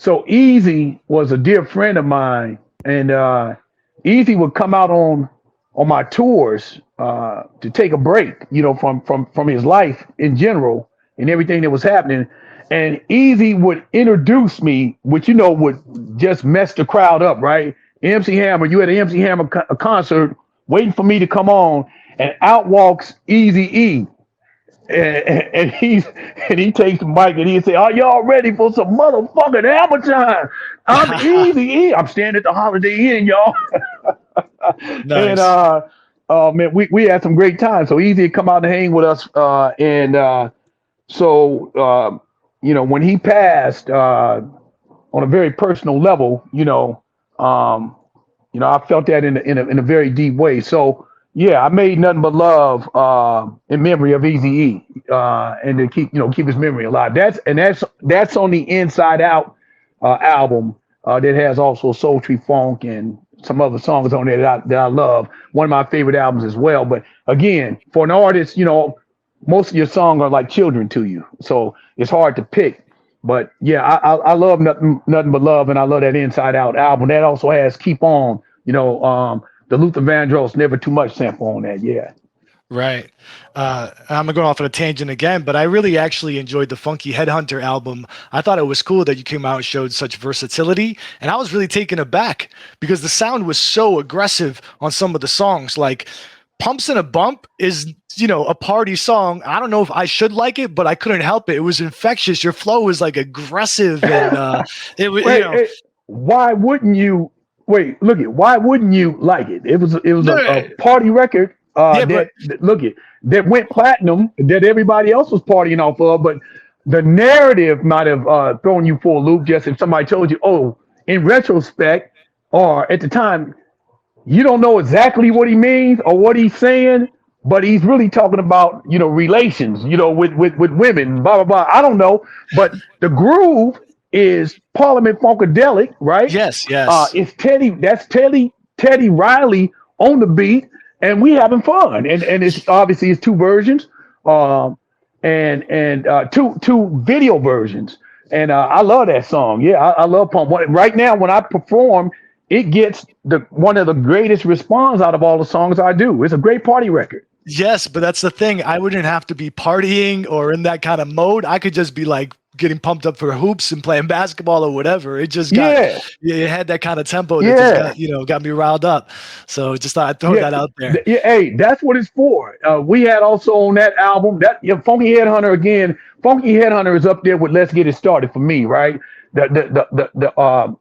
so Easy was a dear friend of mine, and Easy would come out on my tours to take a break, from his life in general and everything that was happening. And Easy would introduce me, which would just mess the crowd up, right? MC Hammer, you had an MC Hammer concert waiting for me to come on, and out walks Easy E. And he takes the mic and he say, "Are y'all ready for some motherfucking hammer time? I'm Easy E. I'm staying at the Holiday Inn, y'all." Nice. And oh man, we had some great times. So Easy had come out to hang with us, so when he passed, on a very personal level, I felt that in a very deep way. So yeah, I made Nothing But Love in memory of Easy E, and to keep his memory alive. That's on the Inside Out album that has also Sultry Funk and some other songs on there that I love. One of my favorite albums as well. But again, for an artist, most of your songs are like children to you, so it's hard to pick. But yeah, I love Nothing But Love, and I love that Inside Out album. That also has Keep On, the Luther Vandross Never Too Much sample on that. Yeah. Right. I'm going off on a tangent again, but I really actually enjoyed the Funky Headhunter album. I thought it was cool that you came out and showed such versatility, and I was really taken aback because the sound was so aggressive on some of the songs. Like Pumps and a Bump is, a party song. I don't know if I should like it, but I couldn't help it. It was infectious. Your flow was like aggressive, and it was. Why wouldn't you? Wait, look it. Why wouldn't you like it? It was a party record. That went platinum, that everybody else was partying off of, but the narrative might have thrown you for a loop. Just if somebody told you, oh, in retrospect, or at the time, you don't know exactly what he means or what he's saying, but he's really talking about relations, with women, blah blah blah. I don't know, but the groove is Parliament Funkadelic, right? Yes. It's Teddy Riley on the beat, and we having fun. And it's obviously it's 2 versions. and two video versions. And I love that song. Yeah, I love Pump. Right now, when I perform, it gets one of the greatest response out of all the songs I do. It's a great party record. Yes, but that's the thing. I wouldn't have to be partying or in that kind of mode. I could just be like getting pumped up for hoops and playing basketball or whatever. It just got, Yeah, it had that kind of tempo that just yeah, got, got me riled up. So just thought I'd throw yeah. that out there. Yeah, hey, that's what it's for. We had also on that album that Funky Headhunter again. Funky Headhunter is up there with Let's Get It Started for me, right? The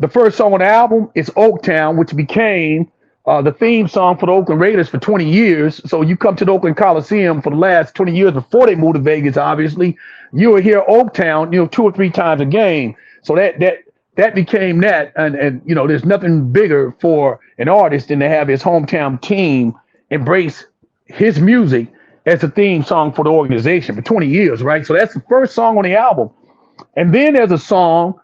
first song on the album is Oaktown, which became the theme song for the Oakland Raiders for 20 years. So you come to the Oakland Coliseum for the last 20 years before they moved to Vegas, obviously, you will hear Oaktown, 2 or 3 times a game. So that became that. And there's nothing bigger for an artist than to have his hometown team embrace his music as a theme song for the organization for 20 years, right? So that's the first song on the album. And then there's a song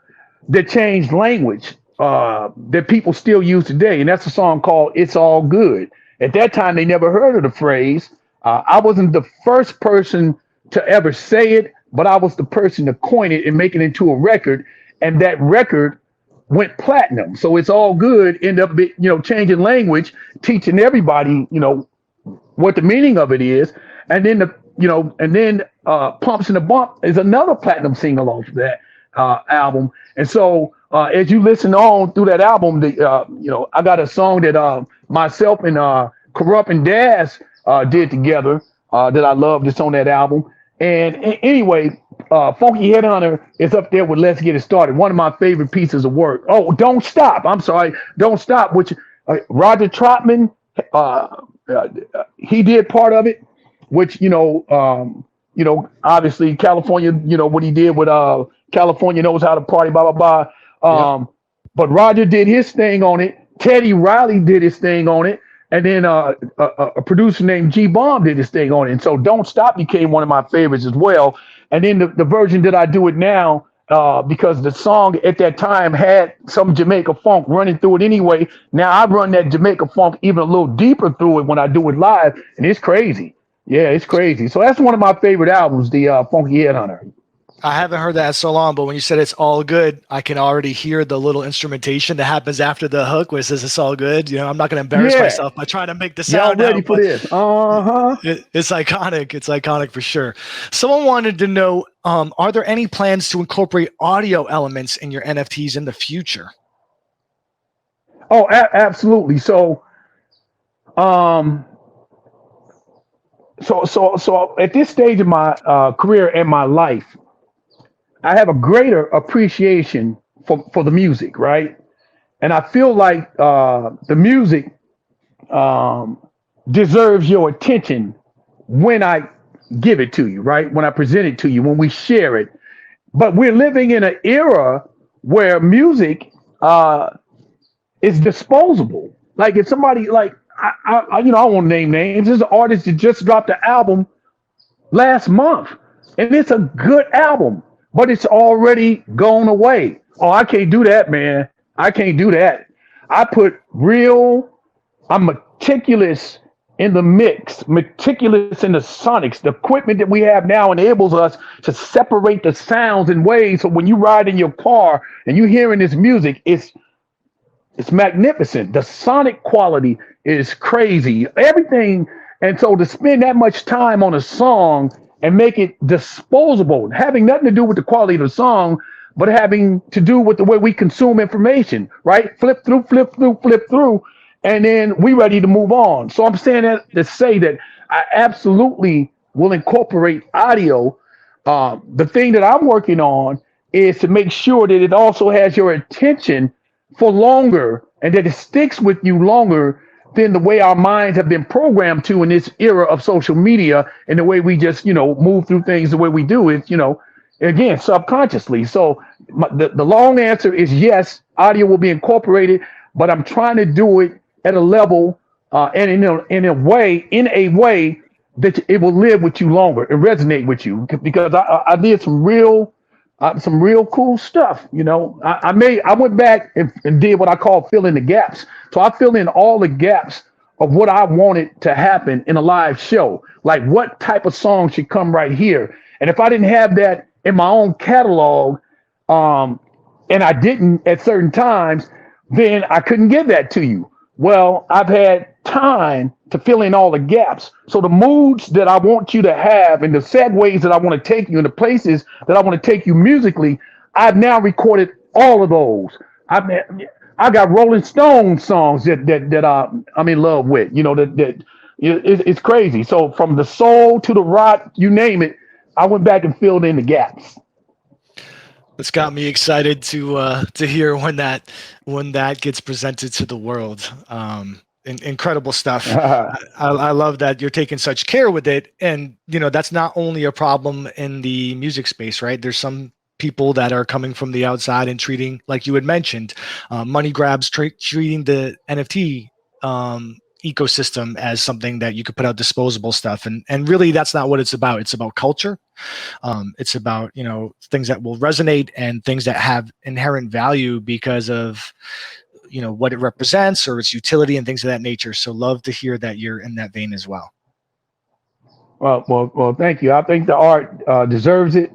that changed language that people still use today. And that's a song called It's All Good. At that time, they never heard of the phrase. I wasn't the first person to ever say it, but I was the person to coin it and make it into a record. And that record went platinum. So It's All Good ended up, changing language, teaching everybody, what the meaning of it is. And then Pumps in the Bump is another platinum single off that album. And so as you listen on through that album, I got a song that myself and Corrupt and Daz did together that I love that's on that album. And anyway, Funky Headhunter is up there with Let's Get It Started, one of my favorite pieces of work. Oh, Don't Stop. I'm sorry. Don't Stop, which Roger Troutman, he did part of it, which, obviously California, what he did with California Knows How to Party, blah, blah, blah. But Roger did his thing on it. Teddy Riley did his thing on it. And then a producer named G Bomb did his thing on it. And so Don't Stop became one of my favorites as well. And then the version that I do it now, because the song at that time had some Jamaica funk running through it anyway. Now I run that Jamaica funk even a little deeper through it when I do it live. And it's crazy. Yeah, it's crazy. So that's one of my favorite albums, the Funky Headhunter. I haven't heard that in so long, but when you said It's All Good, I can already hear the little instrumentation that happens after the hook where it says it's all good. I'm not going to embarrass myself by trying to make the sound. Y'all ready for this? It's iconic. It's iconic for sure. Someone wanted to know, are there any plans to incorporate audio elements in your NFTs in the future? Oh, absolutely. So, So at this stage of my career and my life, I have a greater appreciation for the music, right? And I feel like the music deserves your attention when I give it to you, right? When I present it to you, when we share it. But we're living in an era where music is disposable. Like if somebody I won't name names. There's an artist that just dropped an album last month, and it's a good album, but it's already gone away. Oh, I can't do that, man. I can't do that. I'm meticulous in the mix, meticulous in the sonics. The equipment that we have now enables us to separate the sounds in ways so when you ride in your car and you're hearing this music, it's magnificent. The sonic quality is crazy. Everything. And so to spend that much time on a song and make it disposable, having nothing to do with the quality of the song, but having to do with the way we consume information, right? Flip through, and then we ready to move on. So I'm saying that to say that I absolutely will incorporate audio. The thing that I'm working on is to make sure that it also has your attention for longer and that it sticks with you longer than the way our minds have been programmed to in this era of social media and the way we just, move through things the way we do it, again, subconsciously. So the long answer is yes, audio will be incorporated, but I'm trying to do it at a level and in a way that it will live with you longer and resonate with you, because I did some real cool stuff. I went back and did what I call fill in the gaps. So I fill in all the gaps of what I wanted to happen in a live show. Like what type of song should come right here. And if I didn't have that in my own catalog, and I didn't at certain times, then I couldn't give that to you. Well, I've had time to fill in all the gaps. So the moods that I want you to have and the segues that I want to take you and the places that I want to take you musically, I've now recorded all of those. I got Rolling Stone songs that I'm in love with. It's crazy. So from the soul to the rock, you name it, I went back and filled in the gaps. It's got me excited to hear when that gets presented to the world. Incredible stuff. I love that you're taking such care with it, and that's not only a problem in the music space, right? There's some people that are coming from the outside and treating, like you had mentioned, money grabs, treating the NFT ecosystem as something that you could put out disposable stuff, and really that's not what it's about. It's about culture. It's about things that will resonate and things that have inherent value because of what it represents or its utility and things of that nature. So love to hear that you're in that vein as well. Well, thank you. I think the art deserves it.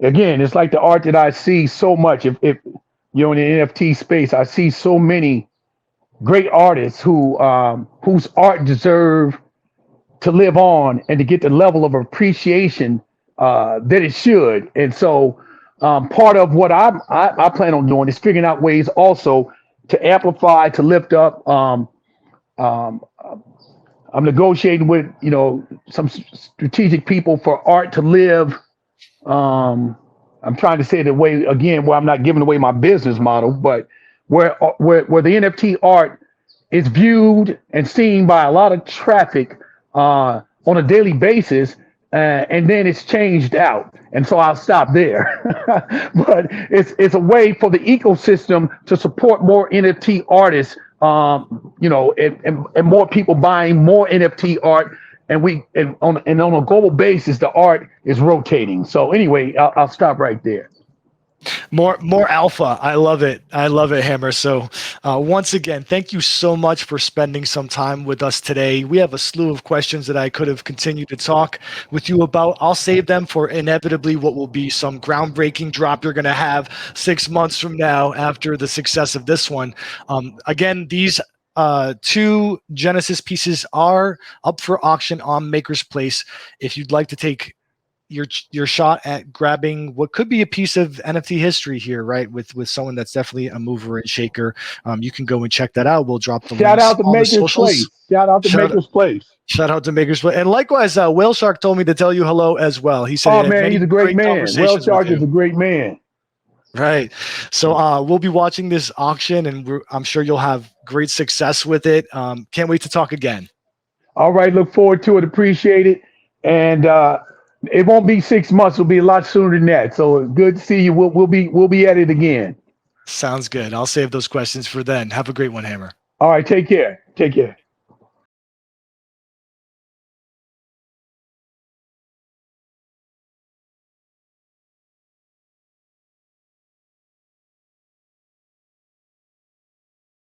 Again, it's like the art that I see so much. If in the NFT space, I see so many great artists whose art deserve to live on and to get the level of appreciation that it should. And so part of what I plan on doing is figuring out ways also to amplify, to lift up. I'm negotiating with some strategic people for art to live. I'm trying to say it a way again where I'm not giving away my business model, but where the NFT art is viewed and seen by a lot of traffic on a daily basis, and then it's changed out. And so I'll stop there. But it's a way for the ecosystem to support more NFT artists, and more people buying more NFT art. And on a global basis, the art is rotating. So anyway, I'll stop right there. More alpha. I love it. Hammer. So once again, thank you so much for spending some time with us today. We have a slew of questions that I could have continued to talk with you about. I'll save them for inevitably what will be some groundbreaking drop you're going to have 6 months from now after the success of this one. Again, these 2 Genesis pieces are up for auction on Makerspace. If you'd like to take your shot at grabbing what could be a piece of NFT history here, right? With someone that's definitely a mover and shaker. You can go and check that out. We'll drop the shout links out to Makerspace. Shout out to Makerspace. Shout out to Makerspace. And likewise, Whale Shark told me to tell you hello as well. He said, "Oh man, he's a great man. Whale Shark is a great man." Right. So we'll be watching this auction, and I'm sure you'll have great success with it. Can't wait to talk again. All right. Look forward to it. Appreciate it. And it won't be 6 months. It'll be a lot sooner than that. So good to see you. We'll be at it again. Sounds good. I'll save those questions for then. Have a great one, Hammer. All right. Take care. Take care.